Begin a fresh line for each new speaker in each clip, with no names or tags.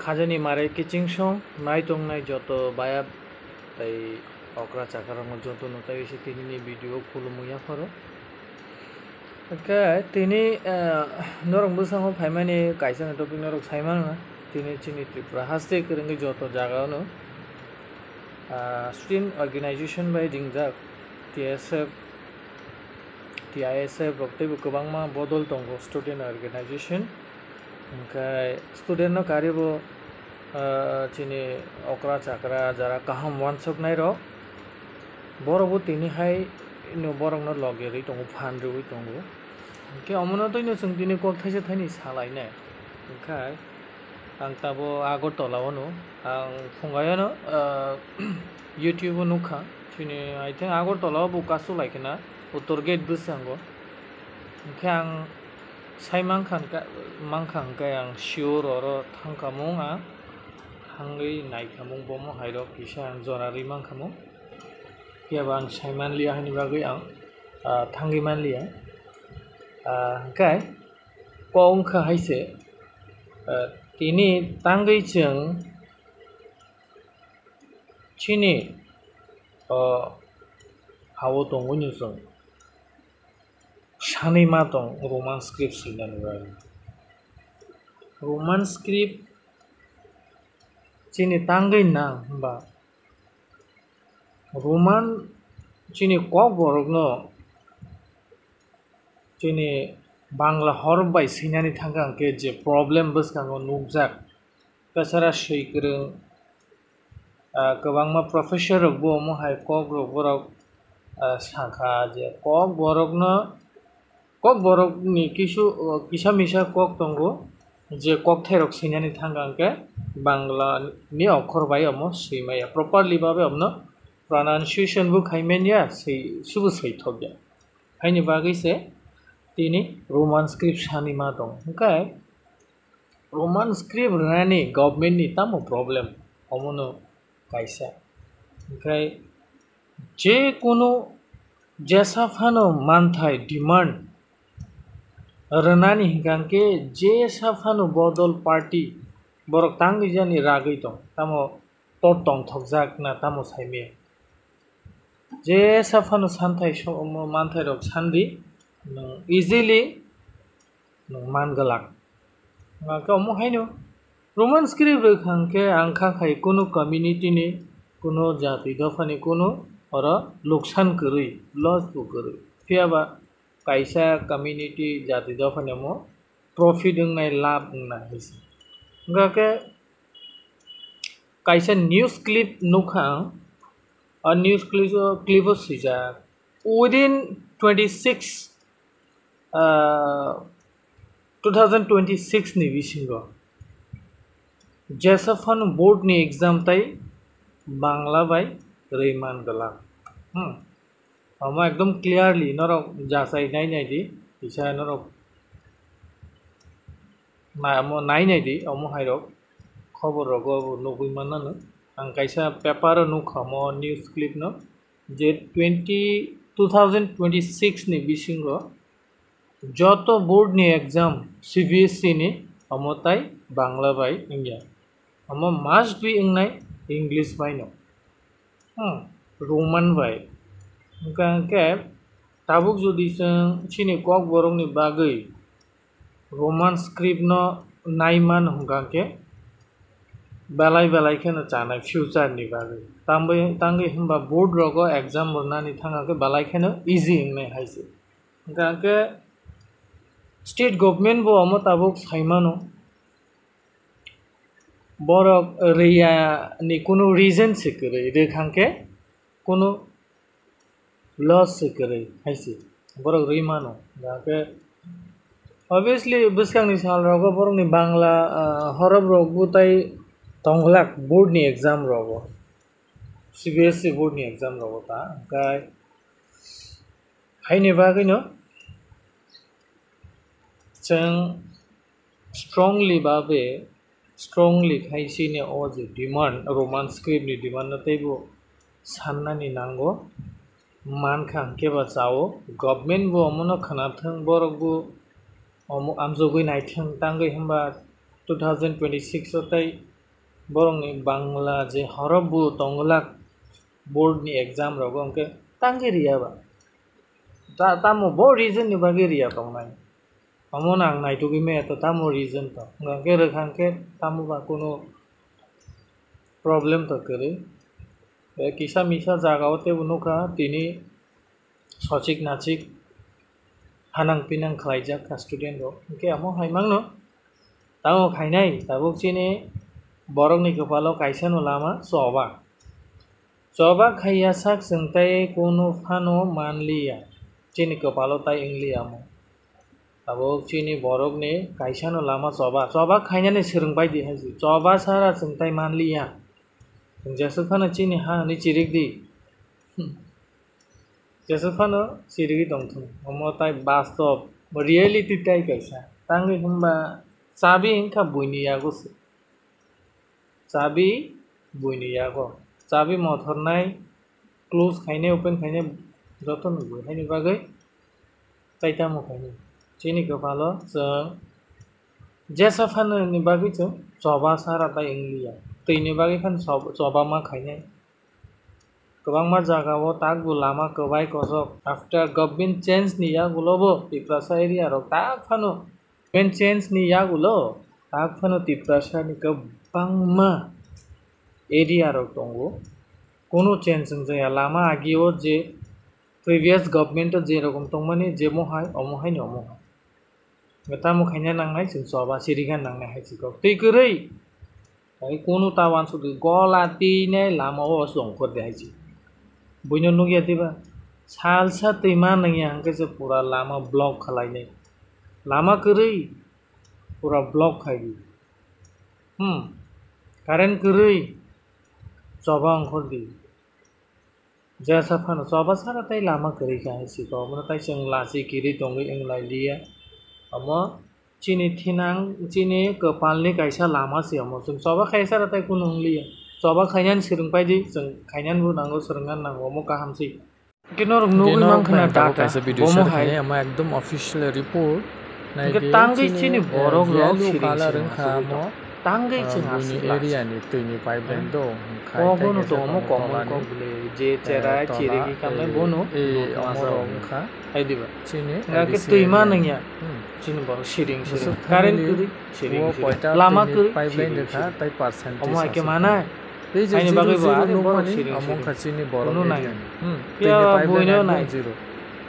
khajani mare kiching song nai tong nai joto bayab tai okra chakarang joto no tai se tini video khulumuya khoro okay tini norong busang khaimani kaisa topic norok saimang tini chini tripura haste kereng joto jaga no student organization by dingjak TSF TISF rokte kubangma bodol tongo student organization okay student no karibo chini okra chakra jara kaham wansok nai ro borobo tini hai no borong no logeri tongo phanrui tongo ke amono to no sung tini kok thaise thani salai ne okay ang tabo agortala no ang phungayo no YouTube nukha chini I think agortala bu kasu laikna uttor gate busango okay ang saimang khan ka mangkhang ka ang sure oro thangkamung a hangi naikhamung bomo hairo kisa ang jorari mangkhamung kiaba ang saiman liya hani bagui ang thangi man liya kai kong kha haise tini tangai chung chini hawo tongo nyusung shani matong roman script sinan roman script chini tangai na ba roman chini kok borok no chini bangla horb bai sinani thangkang ke je problem buskango nukjak kasara sheikrung kabangma professor rok bo mo hai kok rok borok sakha je kok borok ni kisa misa kok tongo je kok thairok sinani thangkang ke bangla ni okhor bai omo simaya properly babe omno pronunciation bu khaimani ya sei subu seithobya haini bagui se tini roman script shani ma dong okay roman script rani government ni tamo problem omono kaisa okay je kono jesa phano manthai demand ranani hingangke je saphano bodol party borok tangi jani ragui tong tamo totong thokjak na tamo saime je saphano santhai manthai rok sandi easily mangalak ngaka omo haino roman script khangke angkha khai kono community ni kono jati dofani kono ora loksan korui loss bu korui fiaba kaisa community jati dofani mo profit ngai labh na hise ngaka kaisa news clip nukha a news clip sija within 2026 ni bisingo jesafan board ni exam tai bangla bai reiman gala ama ekdom clearly norok jasai nai di isa norok amo nai di amo hairok khobor rogo nugui manano ang kaisa paper nukhamo news clip no je 2026 ni bisingo joto board ni exam CBSE ni amotai bangla bai india amo must be ingnai english bai no roman bai ngke tabuk jodi sing chini kok borok ni bagui roman script no naiman hungangke belai kheno chanai future ni bagui tangi himba board rogo exam bornani thangake belai kheno easy ingnai haise ngke state government bo amo tabuk saimano borok reya ni kono reason sikere rekhangke kono loss sikere haise borok reimano ngke obviously buskang ni sal rogo borok ni bangla horob rok butai tonglak board ni exam rogo CBSE board ni exam rogo ta kai haini bagui no chang strongly khaisi ni oje demand roman script ni demand na teibo sannani nango mankhang keba chao government bo amono khanathang borok bu amjogui naithang tangai hamba 2026 otai borongni bangla je horobu tonglak board ni exam rogo onke tangi riya ba tamo bo reason ni bagi riya tongnai amon ang naitugi me to tamo reason to ngake rekhangke tamo ba kono problem to kere kisa misa jagaote unuka tini sochik nachik hanang pinang khlaijak ka student ro ke amo haimangno tamo khainai tabuk chini borokni kopalo kaisa no lama choba choba khaiya sak jengtai kono phano manliya chini kopalo tai ingliya amo tabuk chini borokni kaisa no lama choba khainani srungbai di haji choba sara jengtai manliya jesu phano chini ha ni chirik di jesu phano chirigi dongthum omo tai bastop reality tai kaisa tangi humba chabi ingkha buini yago chabi buini yago chabi mothornai close khaine open khaine joto nugo haini bagai taitamo khaine chini kopalo jeng jesa phano ni bagai jeng choba sara tai ingliya tini bagai phan choba ma khaine kwbangma jagao takbo lama kwbai kosok after government change ni yagulobo tiprasa area rok tak phano government change ni yagulo tak phano tiprasa ni kwbangma area rok tongo kono change jaya lama agio je previous government je rokom tongmani je mohai omohai ni omohai tamo khaina nangnai jeng choba sirigan nangnai haisiko tei kwrui ai kono tawan sudu gola tine lama o songkhor de haisi buino nugia tiba salsa teima nangya hangke je pura lama block khalainai lama kwrui pura block khaibi current kwrui choba ongkhor di jasa phano choba sara tai lama kwrui ka haisiko omo tai jeng lasi kiri tongoi englai liya omo chini thinang chini kopalni kaisa lama se omo jeng choba khaisa tai kuno liya choba khainan srungpai di jeng khainan bu nango srungnan nango omo kahamsi kinorok nugui mangkhana data bomo hai
ama ekdom official report
tangi chini borok rok siring
khamo
tangi ching
buini area ni tuini pipeline do
bono to omo common kogle je cherai chirigi kamne bono
amoro kha
aidiba
chini
ngake tuima nangya chini borok siring current kuri siring lama kuri
pipeline dekha tai percentage
omo ake mana
ei je
aini bagai bo are borok
mani
siring
among khachini borok
Kono
area
pia boino nai
zero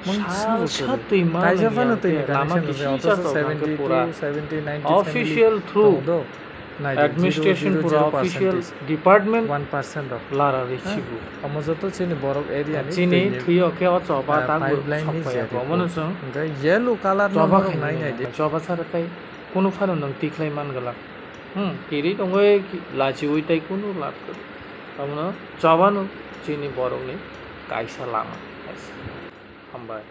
salsa tuima nangya lama kisi cha to
70
pura
70 90
official through administration pura official department
1% of
lara rechibu
amazoto chini borok area ni
chini thuyo ke o choba ta
pipeline ni
sapaya bomono jeng
ga yellow color
choba
no nai nai de
choba sara tai kono phano nang tiklai man gala kiri tongoi lachi ui tai kono lat ko amno choba no chini borok ni kaisa lama hambai